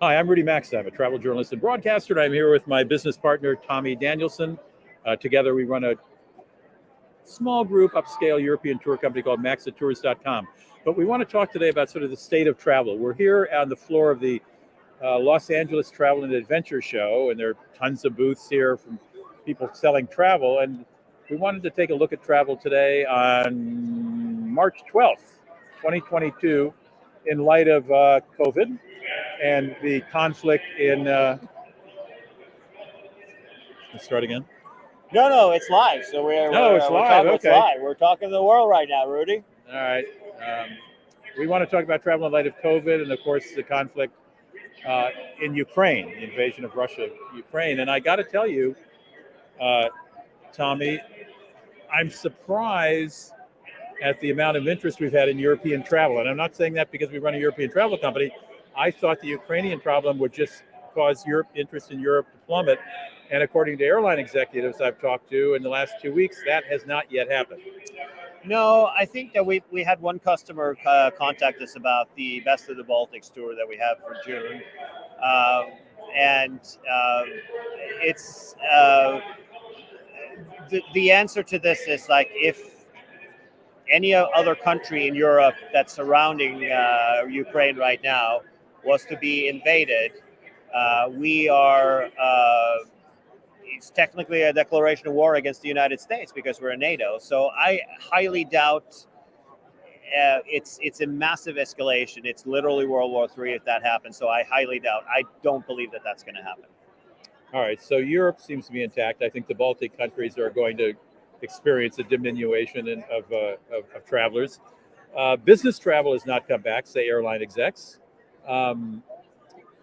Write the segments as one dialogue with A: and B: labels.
A: Hi, I'm Rudy Maxa. I'm a travel journalist and broadcaster, and I'm here with my business partner, Tommy Danielson. Together, we run a small group, upscale European tour company called maxatours.com. But we want to talk today about sort of the state of travel. We're here on the floor of the Los Angeles Travel and Adventure Show, and there are tons of booths here from people selling travel. And we wanted to take a look at travel today on March 12th, 2022, in light of COVID and the conflict in. Let's start again.
B: No, it's live. So we're
A: No, it's
B: we're
A: live.
B: talking. It's
A: Okay.
B: live. We're talking to the world right now, Rudy.
A: All right. We want to talk about travel in light of COVID and, of course, the conflict in Ukraine, the invasion of Russia, Ukraine. And I got to tell you, Tommy, I'm surprised at the amount of interest we've had in European travel. And I'm not saying that because we run a European travel company. I thought the Ukrainian problem would just cause interest in Europe to plummet. And according to airline executives I've talked to in the last 2 weeks, that has not yet happened.
B: No, I think that we had one customer contact us about the Best of the Baltics tour that we have for June, and it's the answer to this is like if any other country in Europe that's surrounding Ukraine right now was to be invaded, we are. It's technically a declaration of war against the United States because we're in NATO. So I highly doubt it's a massive escalation. It's literally World War III if that happens. So I highly doubt. I don't believe that that's going to happen.
A: All right. So Europe seems to be intact. I think the Baltic countries are going to experience a diminution of travelers. Business travel has not come back, say airline execs.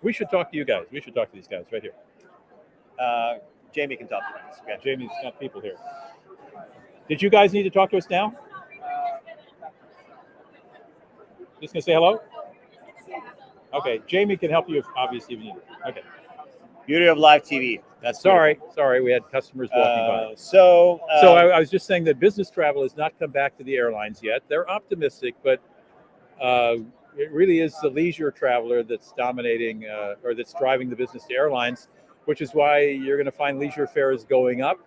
A: We should talk to you guys. We should talk to these guys right here.
B: Jamie can talk to us.
A: Okay. Jamie's got people here. Did you guys need to talk to us now? Just gonna say hello? Okay. Jamie can help you if obviously you need it. Okay.
B: Beauty of live TV.
A: That's sorry. We had customers walking by.
B: So
A: I was just saying that business travel has not come back to the airlines yet. They're optimistic, but it really is the leisure traveler that's dominating or that's driving the business to airlines, which is why you're going to find leisure fares going up.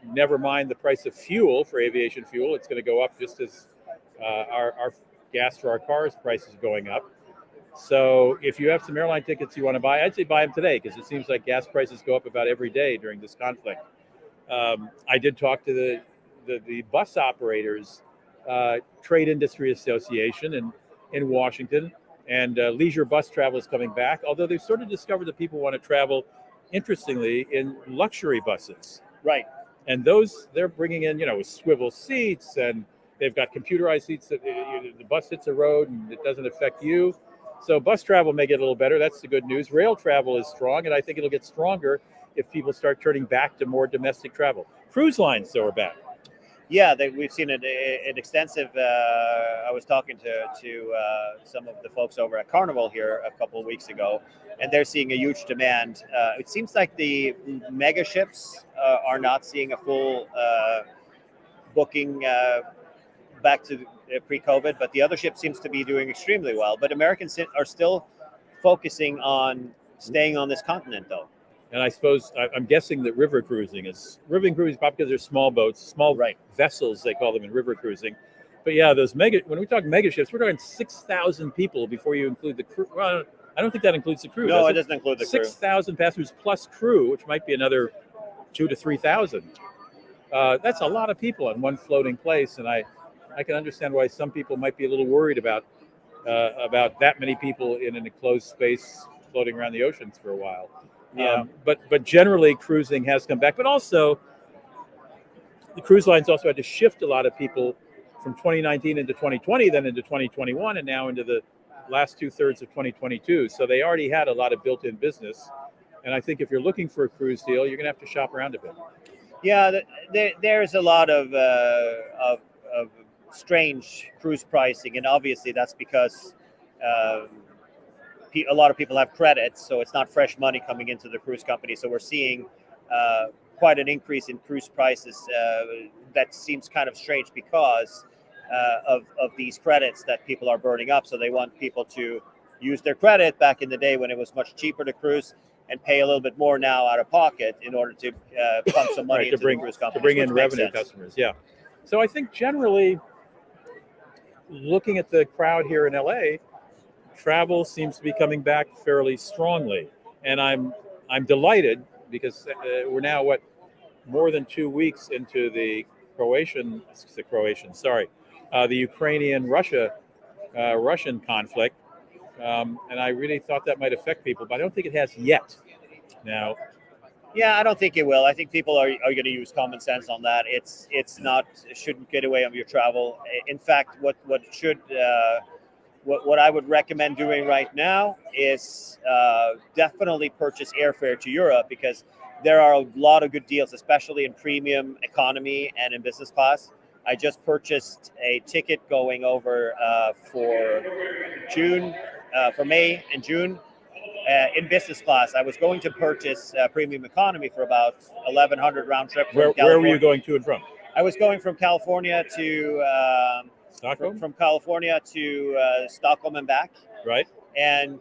A: Never mind the price of fuel for aviation fuel. It's going to go up just as our gas for our cars price is going up. So if you have some airline tickets you want to buy, I'd say buy them today because it seems like gas prices go up about every day during this conflict. I did talk to the bus operators Trade Industry Association in Washington, and leisure bus travel is coming back, although they've sort of discovered that people want to travel, interestingly, in luxury buses.
B: Right.
A: And those, they're bringing in, swivel seats, and they've got computerized seats that the bus hits a road and it doesn't affect you. So bus travel may get a little better. That's the good news. Rail travel is strong, and I think it'll get stronger if people start turning back to more domestic travel. Cruise lines, though, are back.
B: Yeah, we've seen an extensive. I was talking to some of the folks over at Carnival here a couple of weeks ago, and they're seeing a huge demand. It seems like the mega ships are not seeing a full booking back to pre-COVID, but the other ship seems to be doing extremely well. But Americans are still focusing on staying on this continent, though.
A: And I suppose I'm guessing that river cruising is probably because they're small boats, small vessels, they call them in river cruising. But yeah, when we talk mega ships, we're talking 6,000 people before you include the crew. Well, I don't think that includes the crew.
B: No, it doesn't include the crew.
A: 6,000 passengers plus crew, which might be another 2,000 to 3,000. That's a lot of people in one floating place, and I can understand why some people might be a little worried about that many people in an enclosed space floating around the oceans for a while.
B: Yeah.
A: But generally, cruising has come back. But also, the cruise lines also had to shift a lot of people from 2019 into 2020, then into 2021, and now into the last 2/3 of 2022. So they already had a lot of built-in business. And I think if you're looking for a cruise deal, you're going to have to shop around a bit.
B: Yeah, there's a lot of strange cruise pricing, and obviously that's because a lot of people have credits, so it's not fresh money coming into the cruise company. So we're seeing quite an increase in cruise prices. That seems kind of strange because of these credits that people are burning up. So they want people to use their credit back in the day when it was much cheaper to cruise, and pay a little bit more now out of pocket in order to pump some money
A: Right,
B: into the cruise
A: to
B: companies,
A: bring
B: which
A: in
B: makes
A: revenue
B: sense.
A: customers. Yeah. So I think generally, looking at the crowd here in LA, travel seems to be coming back fairly strongly, and I'm delighted because we're now more than 2 weeks into the the Ukrainian Russian conflict, and I really thought that might affect people, but I don't think it has yet. Now,
B: Yeah, I don't think it will. I think people are going to use common sense on that. It's not, it shouldn't get away on your travel. In fact, what I would recommend doing right now is definitely purchase airfare to Europe, because there are a lot of good deals, especially in premium economy and in business class. I just purchased a ticket going over for May and June. In business class, I was going to purchase premium economy for about 1,100 round trip from California.
A: where were you going to and from?
B: I was going from California to
A: Stockholm?
B: from California to Stockholm and back.
A: Right.
B: And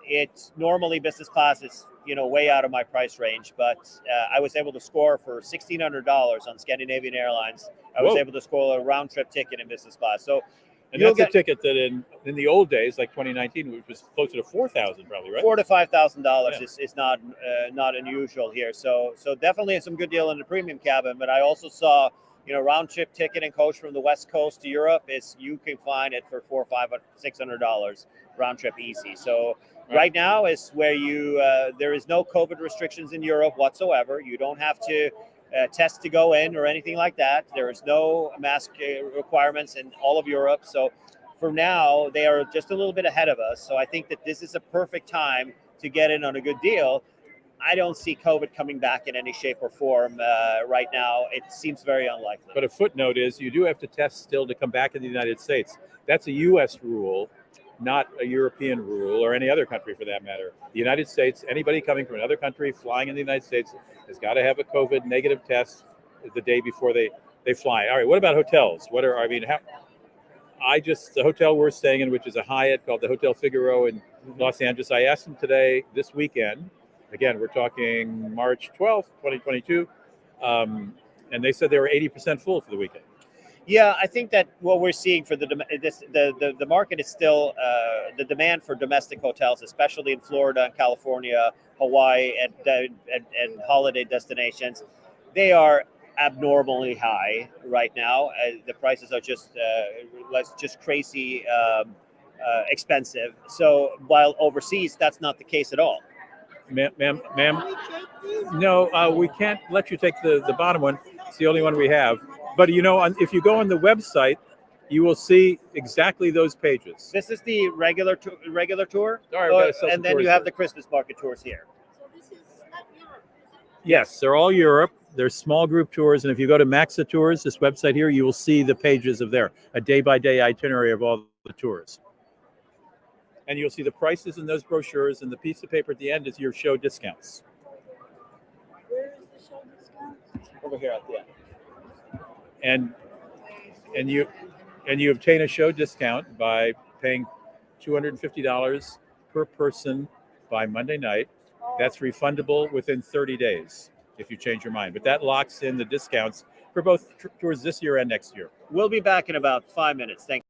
B: it's normally business class is way out of my price range, but I was able to score for $1,600 on Scandinavian Airlines. I was
A: Whoa.
B: able to score a round trip ticket in business class. So
A: And that's a ticket that in the old days, like 2019, which was closer to $4,000, probably, right?
B: $4,000 to $5,000 is not unusual here. So definitely some good deal in the premium cabin. But I also saw, round trip ticket and coach from the West Coast to Europe is you can find it for $400, $500, $600 round trip easy. So right now is where there is no COVID restrictions in Europe whatsoever. You don't have to test to go in or anything like that. There is no mask requirements in all of Europe. So for now, they are just a little bit ahead of us. So I think that this is a perfect time to get in on a good deal. I don't see COVID coming back in any shape or form right now. It seems very unlikely.
A: But a footnote is you do have to test still to come back in the United States. That's a U.S. rule, not a European rule or any other country for that matter. The United States, anybody coming from another country flying in the United States has got to have a COVID negative test the day before they fly. All right, what about hotels? The hotel we're staying in, which is a Hyatt called the Hotel Figaro in Los Angeles, I asked them today, this weekend, again, we're talking March 12th, 2022, and they said they were 80% full for the weekend.
B: Yeah, I think that what we're seeing for the market is still the demand for domestic hotels, especially in Florida and California, Hawaii, and holiday destinations. They are abnormally high right now. The prices are just crazy expensive. So while overseas, that's not the case at all.
A: Ma'am, no, we can't let you take the bottom one. It's the only one we have. But if you go on the website, you will see exactly those pages.
B: This is the regular tour,
A: and
B: then you have the Christmas market tours here.
C: So this is not Europe.
A: Yes, they're all Europe. They're small group tours, and if you go to Maxa Tours, this website here, you will see the pages of a day-by-day itinerary of all the tours. And you'll see the prices in those brochures, and the piece of paper at the end is your show discounts.
C: Where is the show discount?
B: Over here at the end.
A: And you obtain a show discount by paying $250 per person by Monday night. That's refundable within 30 days if you change your mind. But that locks in the discounts for both tours this year and next year.
B: We'll be back in about 5 minutes. Thank you.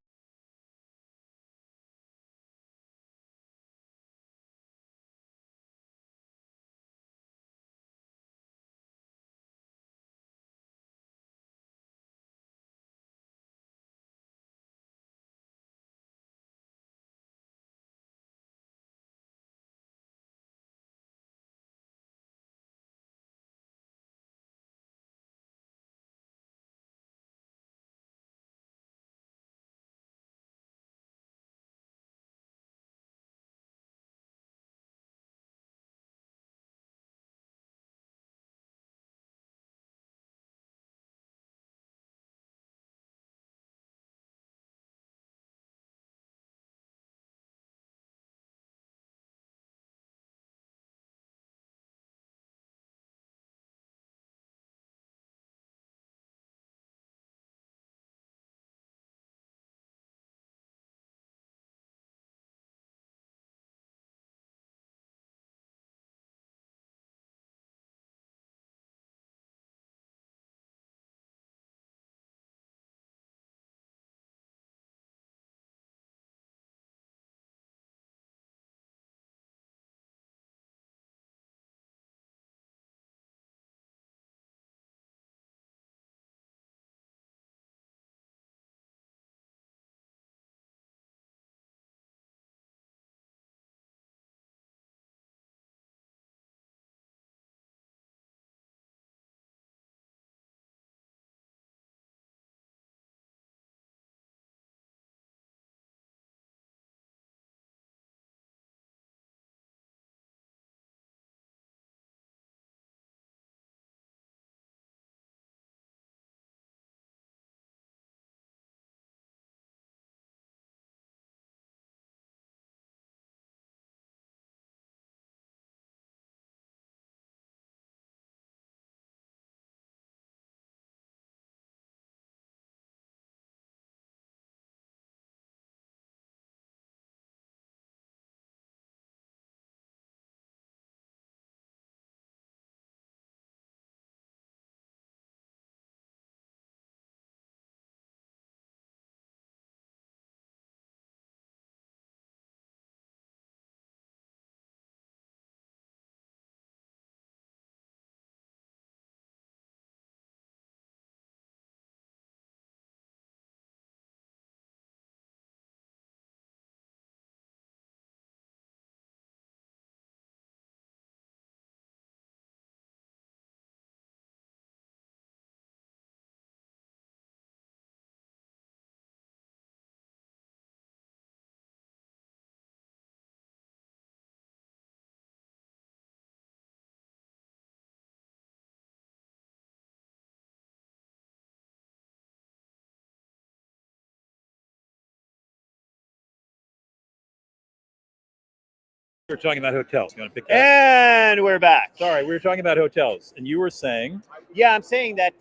A: We're talking about hotels. You want to pick that
B: And we're back.
A: up? Sorry, we were talking about hotels, and you were saying
B: Yeah, I'm saying that,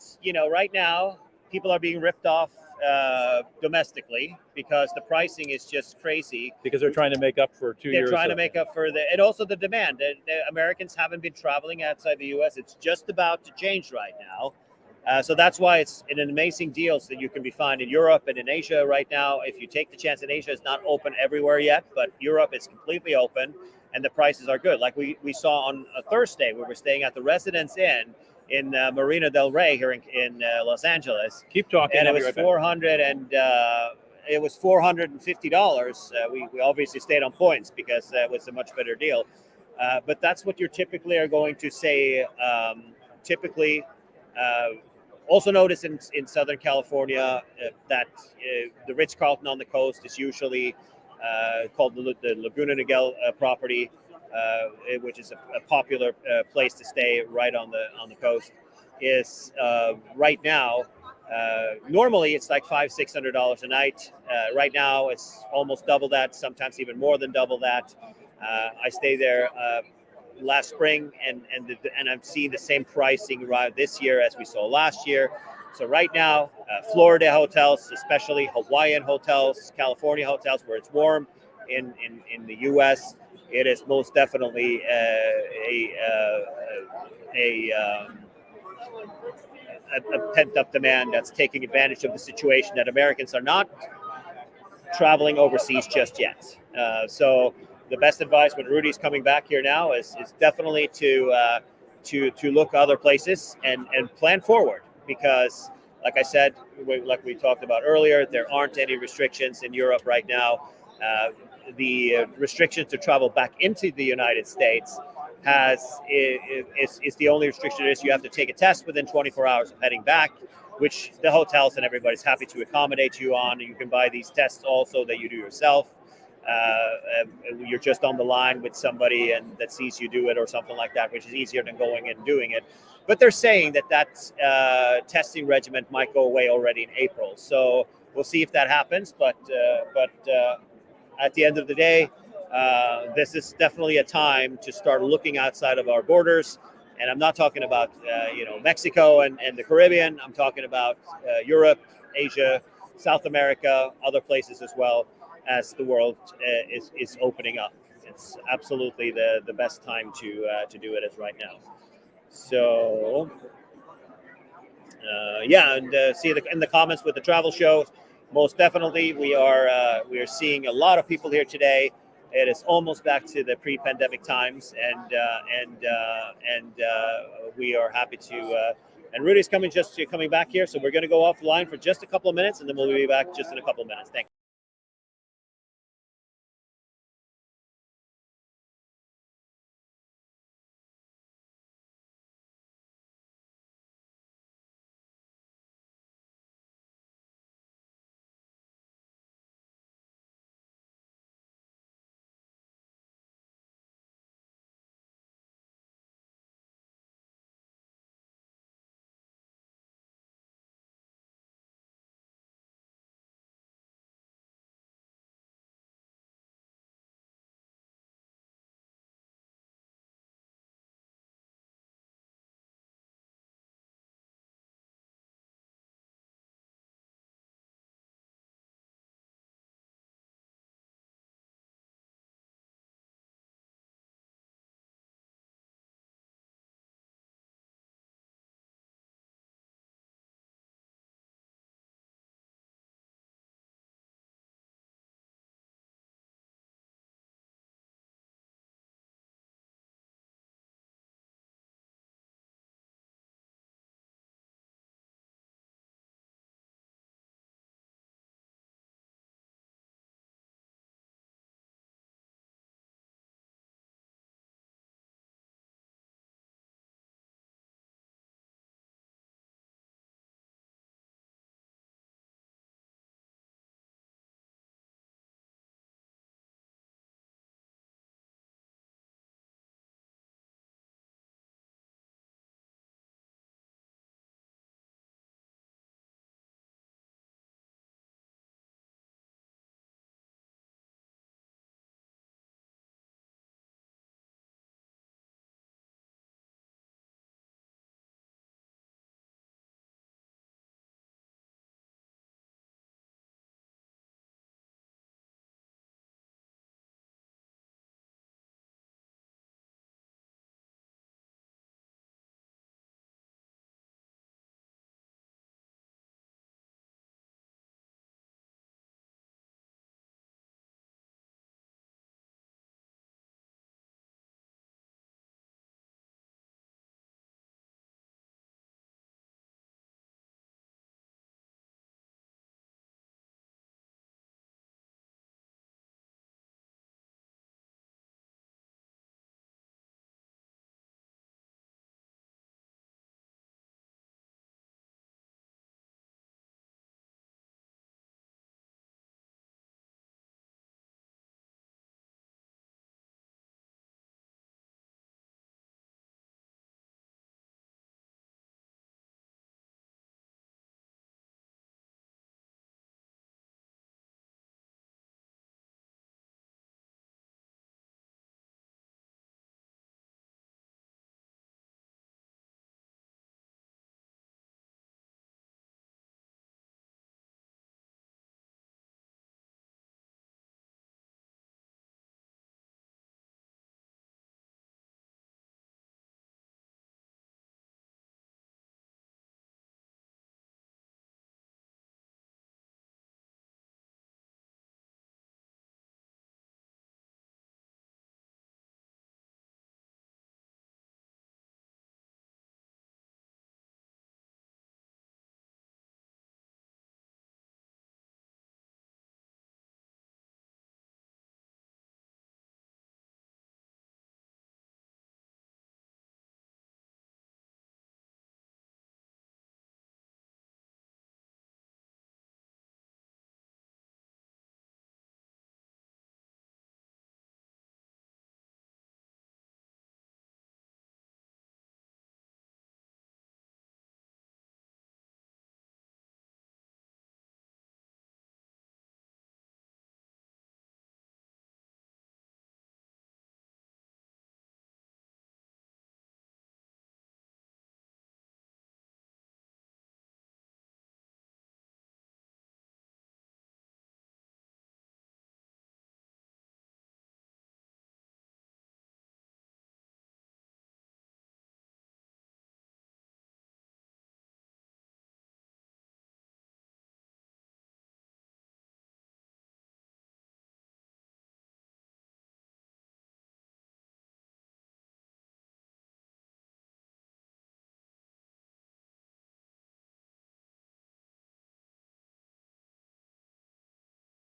B: right now people are being ripped off domestically because the pricing is just crazy.
A: because they're trying to make up for 2
B: They're
A: years.
B: trying to make up for and also the demand. The Americans haven't been traveling outside the U.S. It's just about to change right now. So that's why it's an amazing deals that you can be found in Europe and in Asia right now. If you take the chance, in Asia it's not open everywhere yet, but Europe is completely open and the prices are good. Like we saw on a Thursday, we were staying at the Residence Inn in Marina del Rey here in Los Angeles.
A: Keep talking.
B: And
A: I'll
B: it
A: be
B: was
A: right back.
B: $450. We obviously stayed on points because it was a much better deal. But that's what you typically are going to say. Typically, also notice in Southern California that the Ritz-Carlton on the coast is usually called the Laguna Niguel property, which is a popular place to stay right on the coast. Is right now. Normally it's like $500-$600 a night. Right now it's almost double that, sometimes even more than double that. I stayed there last spring, and I'm seeing the same pricing right this year as we saw last year. So right now, Florida hotels, especially Hawaiian hotels, California hotels, where it's warm in the U.S., it is most definitely a pent-up demand that's taking advantage of the situation that Americans are not traveling overseas just yet. So the best advice when Rudy's coming back here now is definitely to look other places and plan forward, because like I said, like we talked about earlier, there aren't any restrictions in Europe right now. The restrictions to travel back into the United States is the only restriction is you have to take a test within 24 hours of heading back, which the hotels and everybody's happy to accommodate you on. You can buy these tests also that you do yourself. You're just on the line with somebody and that sees you do it or something like that, which is easier than going and doing it. But they're saying that testing regimen might go away already in April. So we'll see if that happens. But at the end of the day, this is definitely a time to start looking outside of our borders. And I'm not talking about Mexico and the Caribbean. I'm talking about Europe, Asia, South America, other places as well, as the world is opening up. It's absolutely the best time to do it as right now. So see in the comments with the travel show. Most definitely, we are seeing a lot of people here today. It is almost back to the pre-pandemic times, and we are happy to. And Rudy's coming back here, so we're going to go offline for just a couple of minutes, and then we'll be back just in a couple of minutes. Thank you.